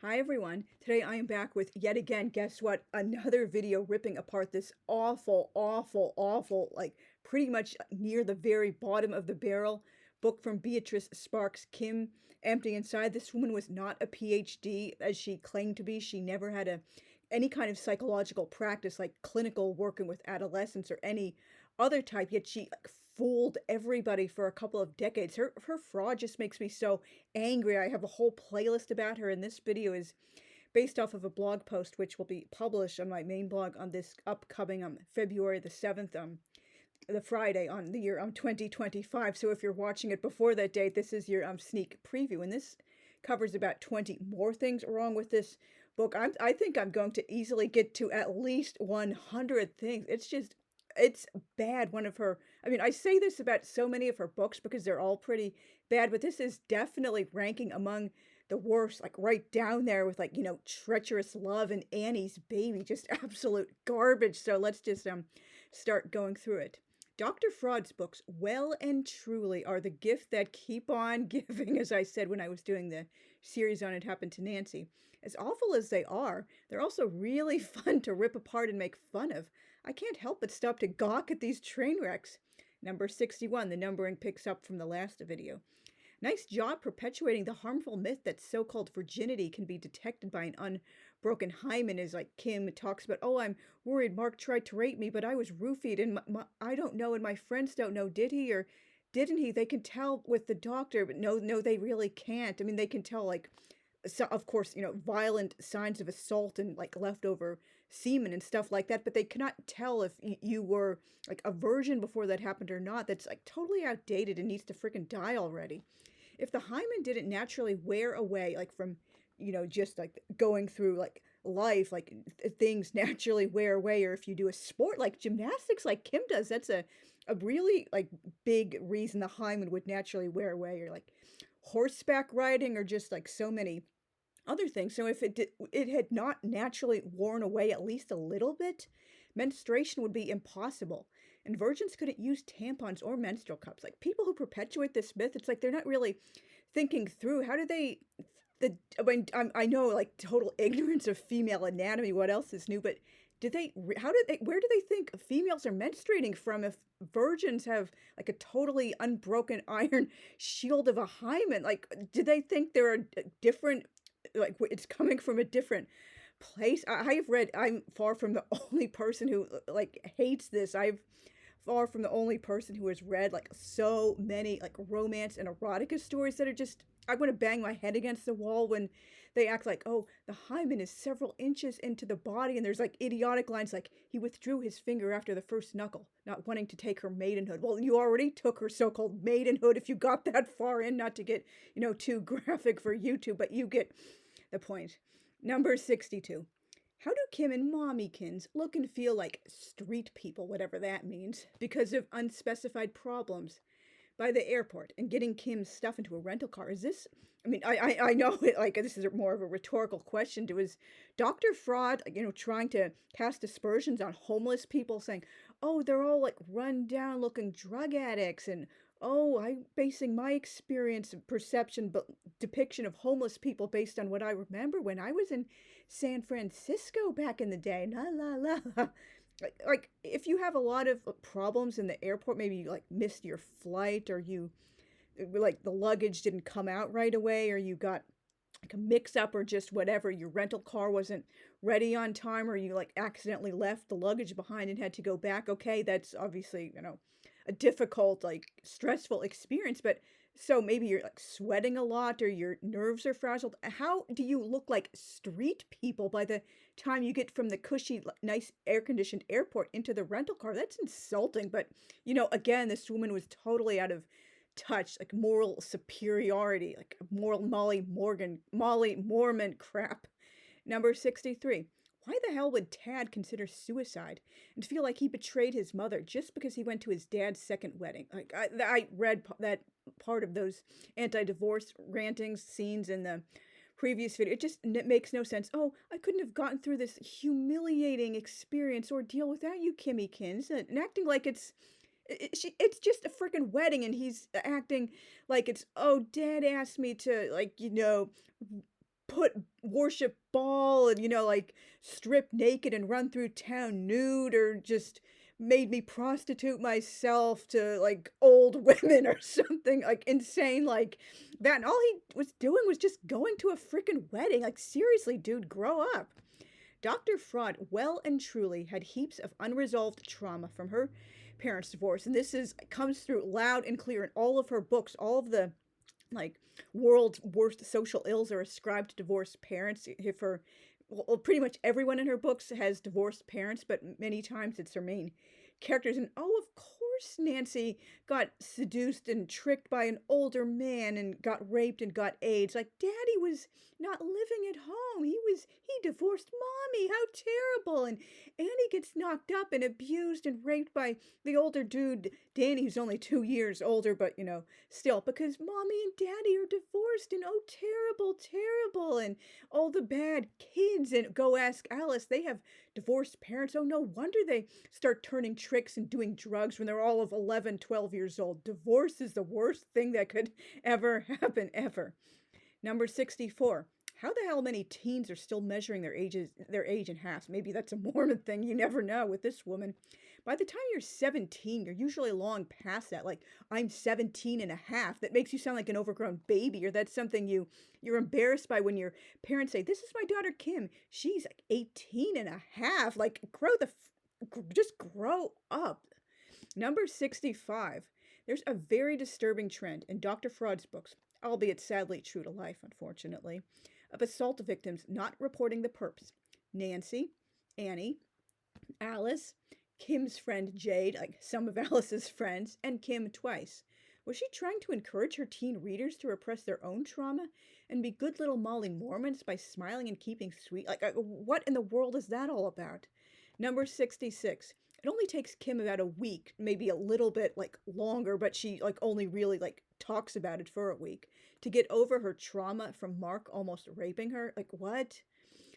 Hi everyone, today I am back with yet again, guess what, another video ripping apart this awful, like pretty much near the very bottom of the barrel book from Beatrice Sparks, Kim Empty Inside. This woman was not a PhD as she claimed to be. She never had any kind of psychological practice like clinical working with adolescents or any other type, yet she like fooled everybody for a couple of decades. Her fraud just makes me so angry. I have a whole playlist about her, and this video is based off of a blog post which will be published on my main blog on this upcoming February the 7th, the Friday on the year 2025. So if you're watching it before that date, this is your sneak preview, and this covers about 20 more things wrong with this book. I think I'm going to easily get to at least 100 things. It's bad. I say this about so many of her books because they're all pretty bad, but this is definitely ranking among the worst, like right down there with Treacherous Love and Annie's Baby, just absolute garbage. So let's just start going through it. Dr. Fraud's books, well and truly, are the gift that keep on giving, as I said when I was doing the series on It Happened to Nancy. As awful as they are, they're also really fun to rip apart and make fun of. I can't help but stop to gawk at these train wrecks. Number 61, the numbering picks up from the last video. Nice job perpetuating the harmful myth that so-called virginity can be detected by an unbroken hymen, as like Kim talks about. Oh, I'm worried Mark tried to rape me, but I was roofied, and I don't know, and my friends don't know. Did he or didn't he? They can tell with the doctor, but no, they really can't. I mean, they can tell so of course, violent signs of assault and like leftover semen and stuff like that, but they cannot tell if you were like a virgin before that happened or not. That's like totally outdated and needs to freaking die already. If the hymen didn't naturally wear away, like from, just like going through like life, like things naturally wear away, or if you do a sport like gymnastics like Kim does, that's a really like big reason the hymen would naturally wear away, or like horseback riding, or just like so many other things. So if it had not naturally worn away at least a little bit, menstruation would be impossible. And virgins couldn't use tampons or menstrual cups. Like people who perpetuate this myth, it's like they're not really thinking through how do they. I know like total ignorance of female anatomy. What else is new? But where do they think females are menstruating from if virgins have like a totally unbroken iron shield of a hymen? Like, do they think there are different, like it's coming from a different place? I'm far from the only person who like hates this. I've far from the only person who has read like so many like romance and erotica stories that are just, I want to bang my head against the wall when they act like, oh, the hymen is several inches into the body, and there's like idiotic lines like, he withdrew his finger after the first knuckle, not wanting to take her maidenhood. Well, you already took her so-called maidenhood if you got that far in, not to get, too graphic for YouTube, but you get the point. Number 62. How do Kim and Mommykins look and feel like street people, whatever that means, because of unspecified problems by the airport and getting Kim's stuff into a rental car? Is this, I know it, like this is more of a rhetorical question. Was Dr. Fraud, trying to cast aspersions on homeless people, saying, oh, they're all like run down looking drug addicts, and oh, I'm basing my experience and perception, but depiction of homeless people based on what I remember when I was in San Francisco back in the day. La la la. Like if you have a lot of problems in the airport, maybe you like missed your flight, or you like the luggage didn't come out right away, or you got like a mix up, or just whatever, your rental car wasn't ready on time, or you like accidentally left the luggage behind and had to go back. Okay, that's obviously, a difficult, like stressful experience, but so maybe you're like sweating a lot, or your nerves are frazzled. How do you look like street people by the time you get from the cushy, nice air-conditioned airport into the rental car? That's insulting. But, again, this woman was totally out of touch, like moral superiority, like moral Molly Mormon crap. Number 63. Why the hell would Tad consider suicide and feel like he betrayed his mother just because he went to his dad's second wedding? Like I read that part of those anti-divorce ranting scenes in the previous video. It makes no sense. Oh, I couldn't have gotten through this humiliating experience ordeal without you, Kimmykins, and acting like it's just a freaking wedding, and he's acting like it's, oh, Dad asked me to, like, put worship ball and, like strip naked and run through town nude, or just made me prostitute myself to like old women or something like insane like that. And all he was doing was just going to a freaking wedding. Like, seriously, dude, grow up. Dr. Fraud well and truly had heaps of unresolved trauma from her parents' divorce, and this is comes through loud and clear in all of her books. All of the like world's worst social ills are ascribed to divorced parents. If her, well, pretty much everyone in her books has divorced parents, but many times it's her main characters. And oh, of course, Nancy got seduced and tricked by an older man and got raped and got AIDS. Like, Daddy was not living at home. He divorced Mommy. How terrible. And Annie gets knocked up and abused and raped by the older dude, Danny, who's only 2 years older, but, still, because Mommy and Daddy are divorced, and oh, terrible, terrible. And all the bad kids, and go ask Alice, they have divorced parents. Oh, no wonder they start turning tricks and doing drugs when they're all of 11, 12 years old. Divorce is the worst thing that could ever happen, ever. Number 64. How the hell many teens are still measuring their age in half? Maybe that's a Mormon thing. You never know with this woman. By the time you're 17, you're usually long past that. Like, I'm 17 and a half. That makes you sound like an overgrown baby, or that's something you're embarrassed by when your parents say, this is my daughter Kim. She's like 18 and a half. Like, just grow up. Number 65. There's a very disturbing trend in Dr. Fraud's books, albeit sadly true to life, unfortunately, of assault victims not reporting the perps. Nancy, Annie, Alice, Kim's friend Jade, like some of Alice's friends, and Kim twice. Was she trying to encourage her teen readers to repress their own trauma and be good little Molly Mormons by smiling and keeping sweet? Like, what in the world is that all about? Number 66. It only takes Kim about a week, maybe a little bit like longer, but she like only really like talks about it for a week to get over her trauma from Mark almost raping her. Like, what?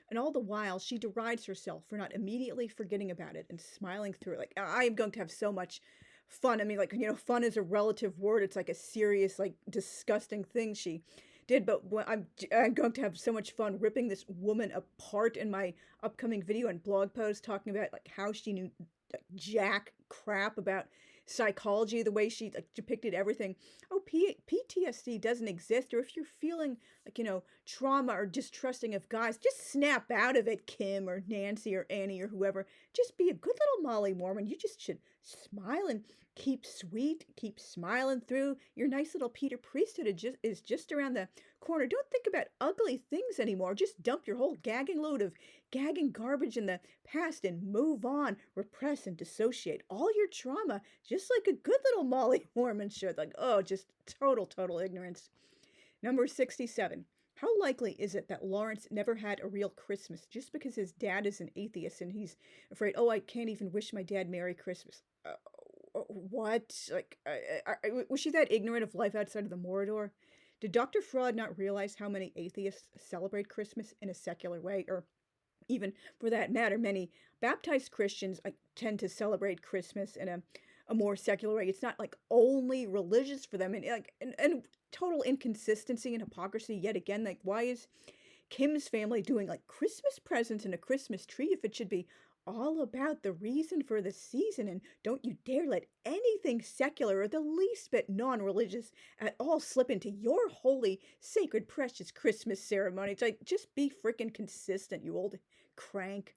And all the while, she derides herself for not immediately forgetting about it and smiling through it. Like, I am going to have so much fun. I mean, like, fun is a relative word. It's like a serious, like, disgusting thing she did. But I'm going to have so much fun ripping this woman apart in my upcoming video and blog post, talking about, like, how she knew like, jack crap about psychology, the way she like depicted everything. Oh, PTSD doesn't exist. Or if you're feeling like, trauma or distrusting of guys, just snap out of it, Kim or Nancy or Annie or whoever. Just be a good little Molly Mormon. You just should smile and keep sweet, keep smiling through. Your nice little Peter priesthood is just around the corner. Don't think about ugly things anymore. Just dump your whole gagging load of gagging garbage in the past and move on. Repress and dissociate all your trauma, just like a good little Molly Mormon should. Like, oh, just total ignorance. Number 67. How likely is it that Lawrence never had a real Christmas just because his dad is an atheist and he's afraid, oh, I can't even wish my dad Merry Christmas? What? Like, was she that ignorant of life outside of the Morador? Did Dr. Fraud not realize how many atheists celebrate Christmas in a secular way? Or even, for that matter, many baptized Christians tend to celebrate Christmas in a more secular way. It's not like only religious for them, and total inconsistency and hypocrisy yet again. Like, why is Kim's family doing like Christmas presents and a Christmas tree if it should be all about the reason for the season? And don't you dare let anything secular or the least bit non-religious at all slip into your holy, sacred, precious Christmas ceremony. It's like, just be freaking consistent, you old crank.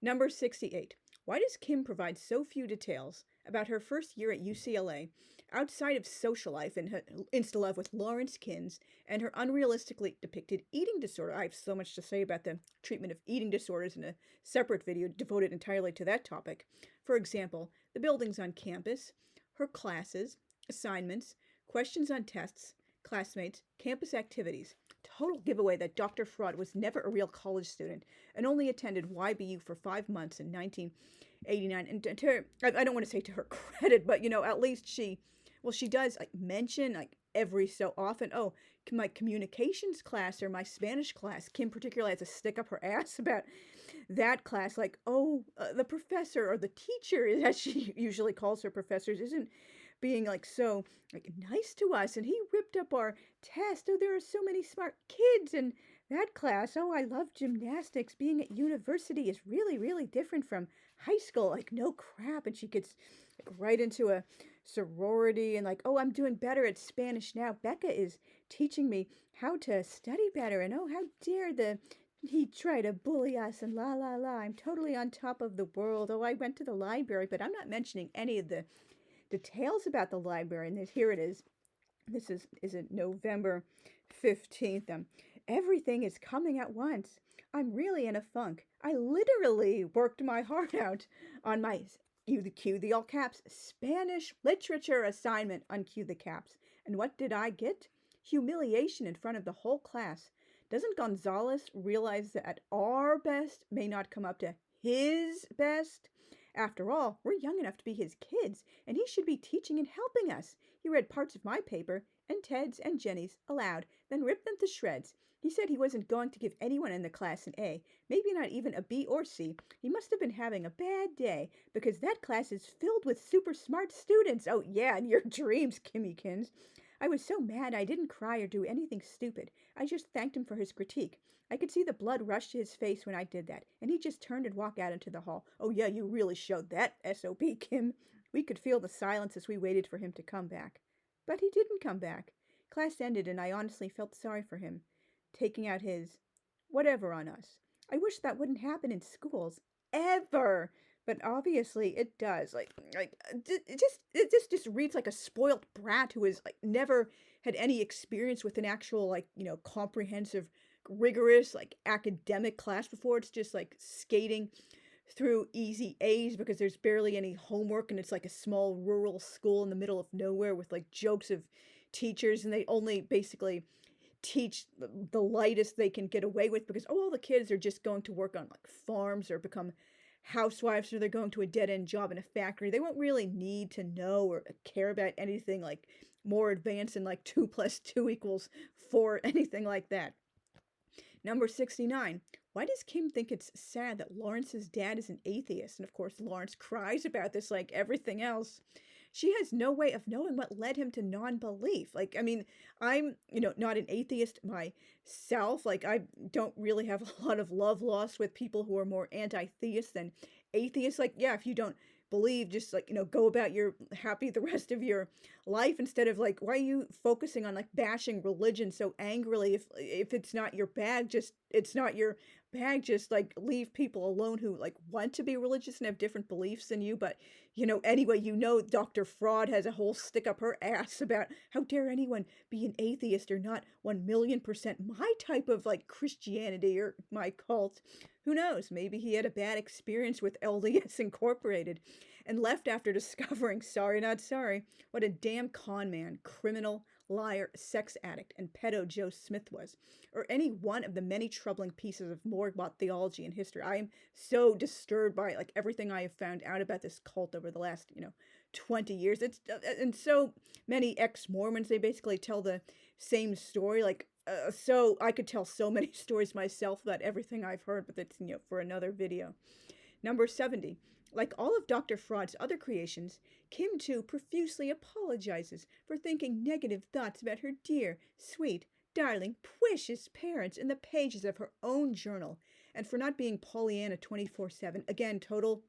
Number 68. Why does Kim provide so few details about her first year at UCLA outside of social life and Instalove with Lawrence Kins and her unrealistically depicted eating disorder? I have so much to say about the treatment of eating disorders in a separate video devoted entirely to that topic. For example, the buildings on campus, her classes, assignments, questions on tests, classmates, campus activities. Total giveaway that Dr. Fraud was never a real college student and only attended YBU for 5 months in 1989. And to her, I don't want to say to her credit, but at least she does mention every so often, oh, my communications class or my Spanish class, Kim particularly has a stick up her ass about that class. The professor or the teacher, as she usually calls her professors, isn't being so nice to us, and he ripped up our test. Oh, there are so many smart kids, and That class, oh, I love gymnastics. Being at university is really, really different from high school. Like, no crap. And she gets like, right into a sorority and, like, oh, I'm doing better at Spanish now. Becca is teaching me how to study better. And oh, how dare he try to bully us and la la la. I'm totally on top of the world. Oh, I went to the library, but I'm not mentioning any of the details about the library. And here it is. This is it November 15th. Everything is coming at once. I'm really in a funk. I literally worked my heart out on my cue the all caps Spanish literature assignment, uncue the caps. And what did I get? Humiliation in front of the whole class. Doesn't Gonzalez realize that our best may not come up to his best? After all, we're young enough to be his kids, and he should be teaching and helping us. He read parts of my paper, and Ted's and Jenny's, aloud, then ripped them to shreds. He said he wasn't going to give anyone in the class an A, maybe not even a B or C. He must have been having a bad day, because that class is filled with super smart students. Oh yeah, in your dreams, Kimmykins. I was so mad I didn't cry or do anything stupid. I just thanked him for his critique. I could see the blood rush to his face when I did that, and he just turned and walked out into the hall. Oh yeah, you really showed that, S.O.P. Kim. We could feel the silence as we waited for him to come back. But he didn't come back. Class ended, and I honestly felt sorry for him, taking out his whatever on us. I wish that wouldn't happen in schools. Ever! But obviously it does. It just reads like a spoiled brat who has never had any experience with an actual comprehensive, rigorous academic class before. It's just like skating through easy A's because there's barely any homework and it's like a small rural school in the middle of nowhere with jokes of teachers, and they only basically teach the lightest they can get away with because all the kids are just going to work on farms or become housewives, or they're going to a dead-end job in a factory. They won't really need to know or care about anything more advanced than 2 + 2 = 4, anything like that. Number 69. Why does Kim think it's sad that Lawrence's dad is an atheist? And of course, Lawrence cries about this like everything else. She has no way of knowing what led him to non-belief. I'm, not an atheist myself. I don't really have a lot of love lost with people who are more anti-theist than atheists. Yeah, if you don't believe, just go about your happy the rest of your life, instead of why are you focusing on bashing religion so angrily? If it's not your bag, it's not your bag. Just leave people alone who want to be religious and have different beliefs than you. But anyway, Dr. Fraud has a whole stick up her ass about how dare anyone be an atheist or not 1,000,000% my type of Christianity or my cult. Who knows? Maybe he had a bad experience with LDS Incorporated and left after discovering, sorry not sorry, what a damn con man, criminal, liar, sex addict, and pedo Joe Smith was, or any one of the many troubling pieces of morgbot theology in history. I am so disturbed by everything I have found out about this cult over the last 20 years. It's and so many ex-Mormons, they basically tell the same story. So I could tell so many stories myself about everything I've heard, but that's for another video. Number 70. Like all of Dr. Fraud's other creations, Kim too profusely apologizes for thinking negative thoughts about her dear, sweet, darling, precious parents in the pages of her own journal, and for not being Pollyanna 24/7. Again, total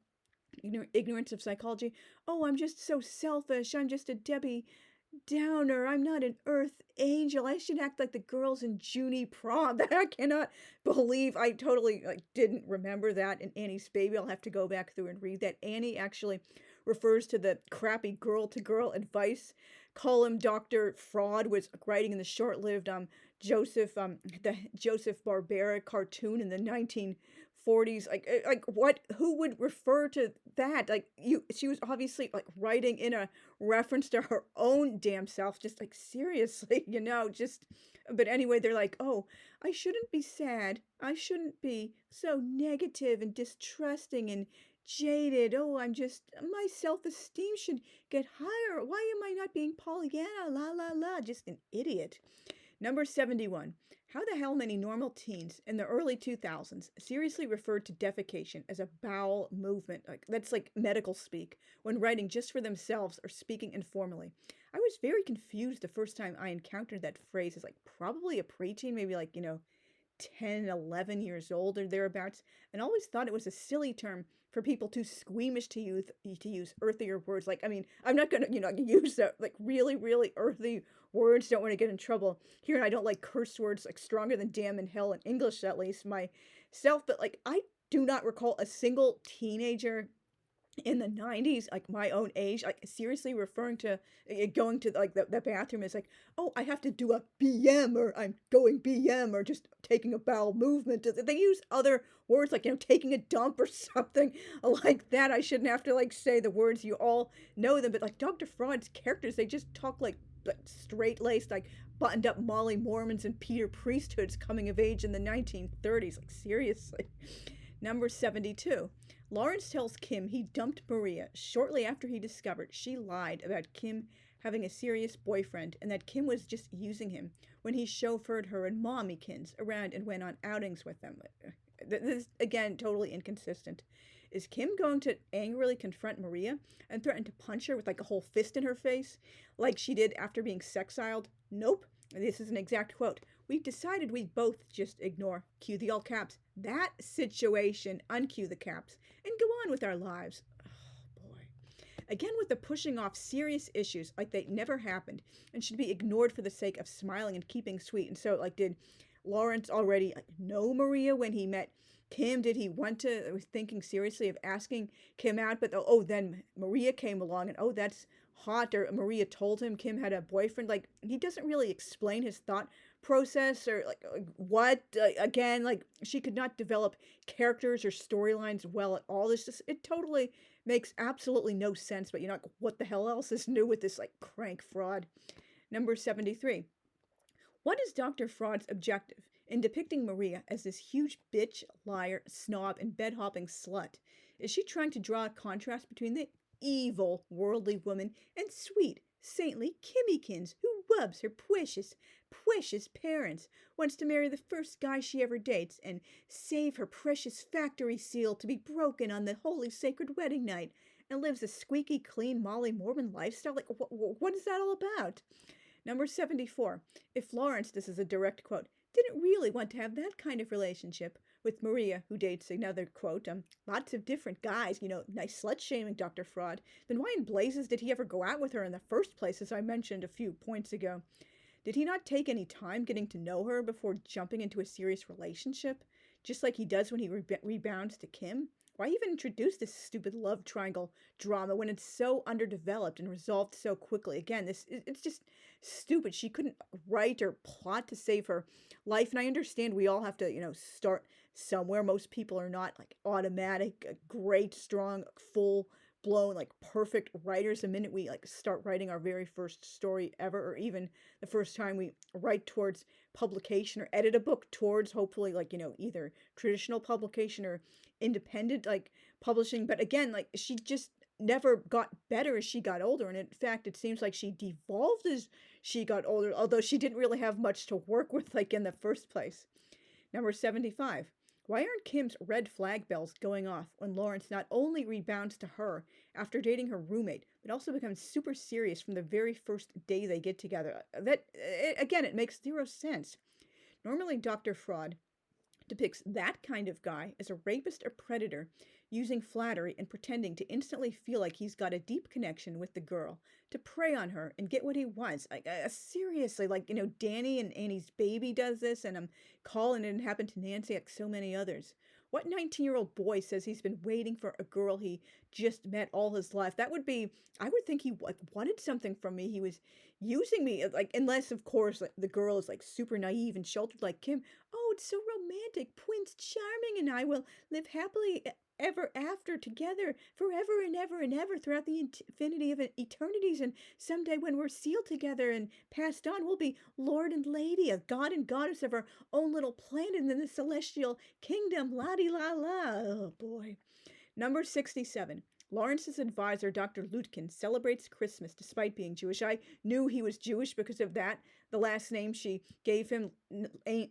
ignorance of psychology. Oh, I'm just so selfish. I'm just a Debbie Downer. I'm not an earth angel. I should act like the girls in Junie prom. That I cannot believe. I totally didn't remember that in Annie's Baby. I'll have to go back through and read that. Annie actually refers to the crappy girl-to-girl advice column Dr. Fraud was writing in the short-lived the Joseph Barbera cartoon in the 1940s. Who would refer to that? She was obviously writing in a reference to her own damn self, just seriously, but anyway, they're oh, I shouldn't be sad. I shouldn't be so negative and distrusting and jaded. Oh, my self-esteem should get higher. Why am I not being Pollyanna? La la la, just an idiot. Number 71. How the hell many normal teens in the early 2000s seriously referred to defecation as a bowel movement? That's medical speak when writing just for themselves or speaking informally. I was very confused the first time I encountered that phrase as probably a preteen, maybe 10, 11 years old or thereabouts, and always thought it was a silly term for people too squeamish to use earthier words. Like, I mean, I'm not gonna, use that, like, really, really earthy words. Don't want to get in trouble here, and I don't like curse words, like, stronger than damn and hell in English, at least myself. But, like, I do not recall a single teenager in the 90s, like my own age, like seriously referring to going to like the bathroom is like, oh, I have to do a BM, or I'm going BM, or just taking a bowel movement. They use other words like, taking a dump or something like that. I shouldn't have to like say the words, you all know them, but like Dr. Fraud's characters, they just talk like straight-laced, like buttoned up Molly Mormons and Peter priesthoods coming of age in the 1930s. Like, seriously. Number 72. Lawrence tells Kim he dumped Maria shortly after he discovered she lied about Kim having a serious boyfriend and that Kim was just using him when he chauffeured her and Mommykins around and went on outings with them. This is, again, totally inconsistent. Is Kim going to angrily confront Maria and threaten to punch her with like a whole fist in her face like she did after being sexiled? Nope. This is an exact quote. We've decided we both just ignore, cue the all caps, that situation, uncue the caps, and go on with our lives. Oh, boy. Again, with the pushing off serious issues like they never happened and should be ignored for the sake of smiling and keeping sweet. And so, like, did Lawrence already know Maria when he met Kim? Did he was thinking seriously of asking Kim out? But, then Maria came along and, that's hot, or Maria told him Kim had a boyfriend. Like, he doesn't really explain his thought process or like what again, like she could not develop characters or storylines well at all. It totally makes absolutely no sense. But what the hell else is new with this like crank fraud? Number 73. What is Dr. Fraud's objective in depicting Maria as this huge bitch, liar, snob, and bed-hopping slut? Is she trying to draw a contrast between the evil, worldly woman and sweet, saintly Kimmykins who rubs her precious parents, wants to marry the first guy she ever dates, and save her precious factory seal to be broken on the holy sacred wedding night, and lives a squeaky clean Molly Mormon lifestyle? Like, what is that all about? Number 74. If Lawrence, this is a direct quote, didn't really want to have that kind of relationship with Maria, who dates another quote, lots of different guys, nice slut-shaming Dr. Fraud, then why in blazes did he ever go out with her in the first place, as I mentioned a few points ago? Did he not take any time getting to know her before jumping into a serious relationship, just like he does when he rebounds to Kim? Why even introduce this stupid love triangle drama when it's so underdeveloped and resolved so quickly? Again, it's just stupid. She couldn't write or plot to save her life. And I understand we all have to, start somewhere. Most people are not like automatic, great, strong, full-blown, like perfect writers the minute we like start writing our very first story ever, or even the first time we write towards publication or edit a book towards hopefully like, either traditional publication or independent like publishing. But again, like she just never got better as she got older, and in fact it seems like she devolved as she got older, although she didn't really have much to work with like in the first place. Number 75. Why aren't Kim's red flag bells going off when Lawrence not only rebounds to her after dating her roommate, but also becomes super serious from the very first day they get together? It makes zero sense. Normally, Dr. Fraud depicts that kind of guy as a rapist or predator, using flattery and pretending to instantly feel like he's got a deep connection with the girl, to prey on her and get what he wants. Like, seriously, like, Danny and Annie's baby does this, and I'm calling it, and happened to Nancy like so many others. What 19-year-old boy says he's been waiting for a girl he just met all his life? I would think he like wanted something from me. He was using me, like, unless of course like, the girl is like super naive and sheltered like Kim. Oh, it's so romantic. Prince Charming and I will live happily ever after together forever and ever and ever throughout the infinity of eternities, and someday when we're sealed together and passed on, we'll be lord and lady, a god and goddess of our own little planet in the celestial kingdom, la-di-la-la. Oh boy. Number 67. Lawrence's advisor, Dr. Lutkin, celebrates Christmas despite being Jewish. I knew he was Jewish because of that. The last name she gave him,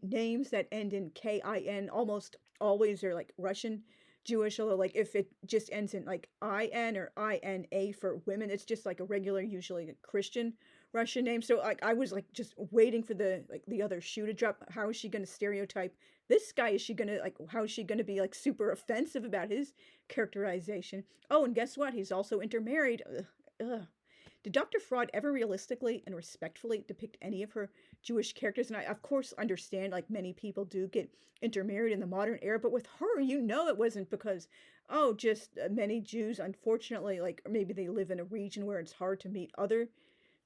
names that end in K-I-N, almost always are like Russian Jewish, although like if it just ends in like I-N or I-N-A for women, it's just like a regular, usually a Christian Russian name. So like I was like just waiting for the other shoe to drop. How is she going to stereotype this guy? Is she going to like how is she going to be like super offensive about his characterization? Oh, and guess what? He's also intermarried. Ugh, ugh. Did Dr. Fraud ever realistically and respectfully depict any of her Jewish characters? And I, of course, understand like many people do get intermarried in the modern era, but with her, it wasn't because, oh, just many Jews, unfortunately, like maybe they live in a region where it's hard to meet other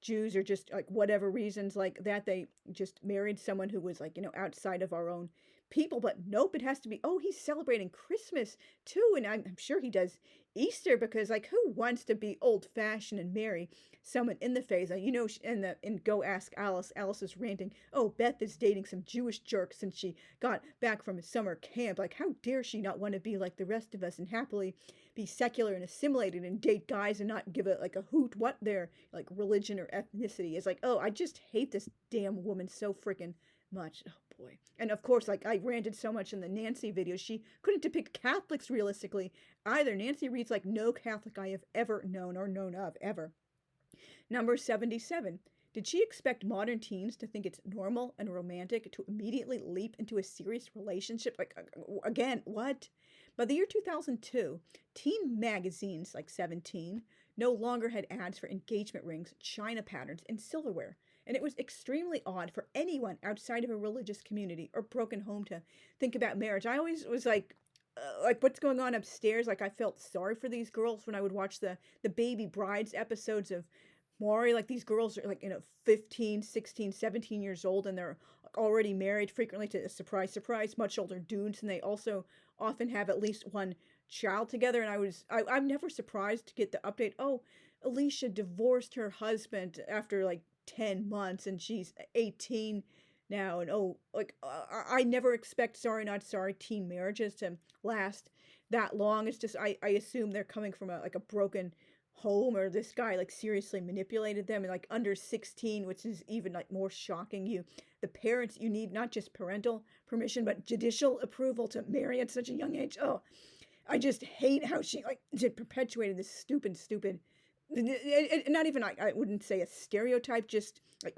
Jews or just like whatever reasons like that, they just married someone who was like, outside of our own people. But nope, it has to be, oh, he's celebrating Christmas too. And I'm sure he does Easter because like who wants to be old fashioned and marry someone in the faith? In Go Ask Alice, Alice is ranting, oh, Beth is dating some Jewish jerk since she got back from a summer camp. Like, how dare she not want to be like the rest of us and happily be secular and assimilated and date guys and not give a hoot what their like religion or ethnicity is. Like, oh, I just hate this damn woman so freaking much. Oh boy. And of course, like I ranted so much in the Nancy video, she couldn't depict Catholics realistically either. Nancy reads like no Catholic I have ever known or known of ever. Number 77. Did she expect modern teens to think it's normal and romantic to immediately leap into a serious relationship? Like, again, what? By the year 2002, teen magazines like 17 no longer had ads for engagement rings, china patterns, and silverware. And it was extremely odd for anyone outside of a religious community or broken home to think about marriage. I always was like what's going on upstairs? Like I felt sorry for these girls when I would watch the baby brides episodes of Maury. Like these girls are like 15, 16, 17 years old and they're already married, frequently to surprise much older dudes, and they also often have at least one child together. And I'm never surprised to get the update, oh, Alicia divorced her husband after like 10 months and she's 18 now. And oh, like I never expect sorry not sorry teen marriages to last that long. It's just I assume they're coming from a broken home, or this guy like seriously manipulated them, and like under 16, which is even like more shocking. The parents, you need not just parental permission but judicial approval to marry at such a young age. Oh, I just hate how she like perpetuated this stupid not even I wouldn't say a stereotype, just like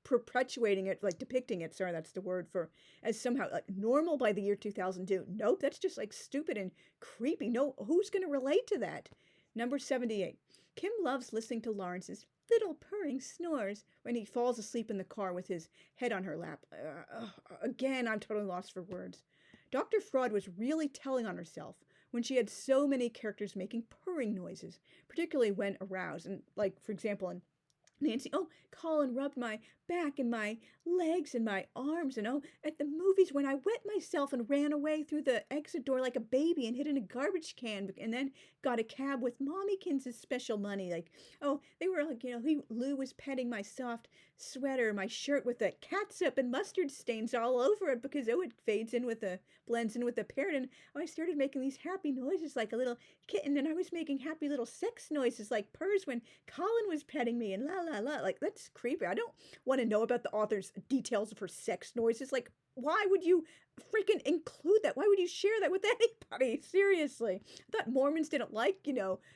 perpetuating it, like depicting it, sorry, that's the word, for as somehow like normal by the year 2002. Nope, that's just like stupid and creepy. No, who's going to relate to that? Number 78. Kim loves listening to Lawrence's little purring snores when he falls asleep in the car with his head on her lap. Again, I'm totally lost for words. Dr. Fraud was really telling on herself when she had so many characters making purring noises, particularly when aroused. And like, for example, in Nancy, oh, Colin rubbed my back and my legs and my arms, and oh, at the movies when I wet myself and ran away through the exit door like a baby and hid in a garbage can and then got a cab with Mommykins' special money. Like, oh, they were like, Lou was petting my soft sweater, my shirt with the catsup and mustard stains all over it because, oh, it blends in with the parrot. And oh, I started making these happy noises like a little kitten, and I was making happy little sex noises like purrs when Colin was petting me and la la la. Like, that's creepy. I don't want to know about the author's details of her sex noises. Like, why would you freaking include that? Why would you share that with anybody? Seriously. I thought Mormons didn't like,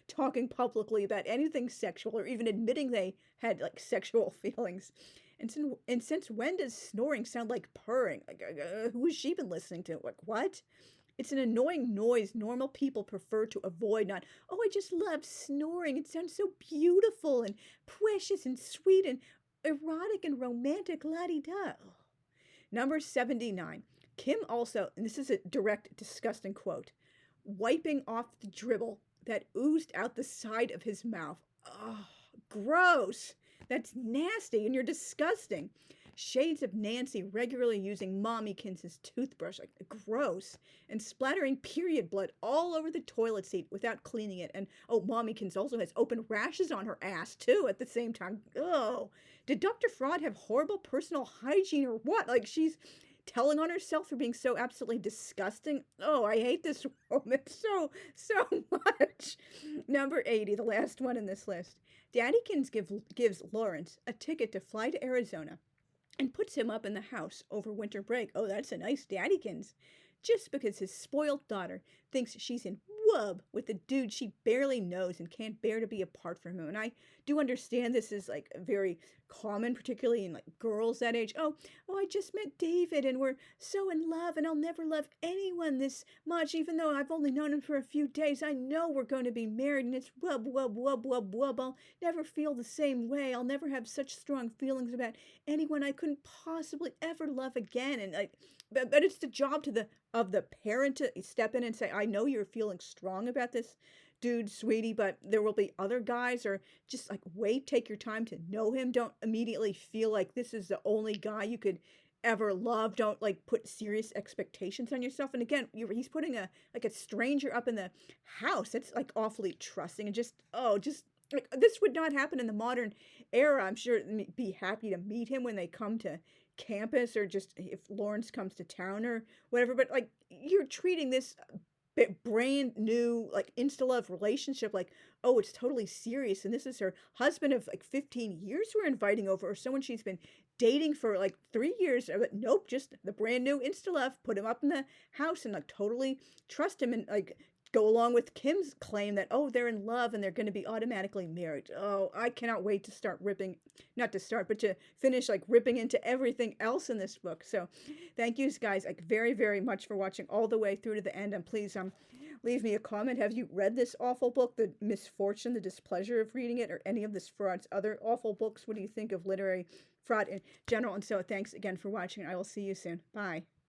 talking publicly about anything sexual or even admitting they had like sexual feelings. And since when does snoring sound like purring? Like, who has she been listening to? Like, what? It's an annoying noise normal people prefer to avoid, not, oh, I just love snoring. It sounds so beautiful and precious and sweet and erotic and romantic, la-di-da. Number 79. Kim also, and this is a direct, disgusting quote, wiping off the dribble that oozed out the side of his mouth. Oh, gross. That's nasty, and you're disgusting. Shades of Nancy regularly using Mommykins' toothbrush, like gross, and splattering period blood all over the toilet seat without cleaning it. And oh, Mommykins also has open rashes on her ass too at the same time. Oh, did Dr. Fraud have horrible personal hygiene or what? Like she's telling on herself for being so absolutely disgusting. Oh, I hate this woman so much. Number 80, the last one in this list. Daddykins gives Lawrence a ticket to fly to Arizona and puts him up in the house over winter break. Oh, that's a nice daddykins. Just because his spoiled daughter thinks she's in wub with a dude she barely knows and can't bear to be apart from him. And I do understand this is like a very common, particularly in like girls that age. Oh, I just met David and we're so in love and I'll never love anyone this much, even though I've only known him for a few days. I know we're going to be married and it's wub, wub, wub, wub, wub. I'll never feel the same way. I'll never have such strong feelings about anyone I couldn't possibly ever love again. And like, but it's the job of the parent to step in and say, I know you're feeling strong about this dude, sweetie, but there will be other guys, or just like wait, take your time to know him. Don't immediately feel like this is the only guy you could ever love. Don't like put serious expectations on yourself. And again, he's putting a stranger up in the house. That's like awfully trusting, and just like this would not happen in the modern era. I'm sure be happy to meet him when they come to campus, or just if Lawrence comes to town or whatever. But like you're treating this brand new like Instalove relationship like, oh, it's totally serious, and this is her husband of like 15 years we're inviting over, or someone she's been dating for like 3 years. But nope, just the brand new Instalove, put him up in the house and like totally trust him, and like go along with Kim's claim that, oh, they're in love and they're going to be automatically married. Oh, I cannot wait to start ripping, not to start, but to finish like ripping into everything else in this book. So thank you guys like very, very much for watching all the way through to the end. And please leave me a comment. Have you read this awful book, The Misfortune, the Displeasure of Reading It, or any of this fraud's other awful books? What do you think of literary fraud in general? And so thanks again for watching. I will see you soon. Bye.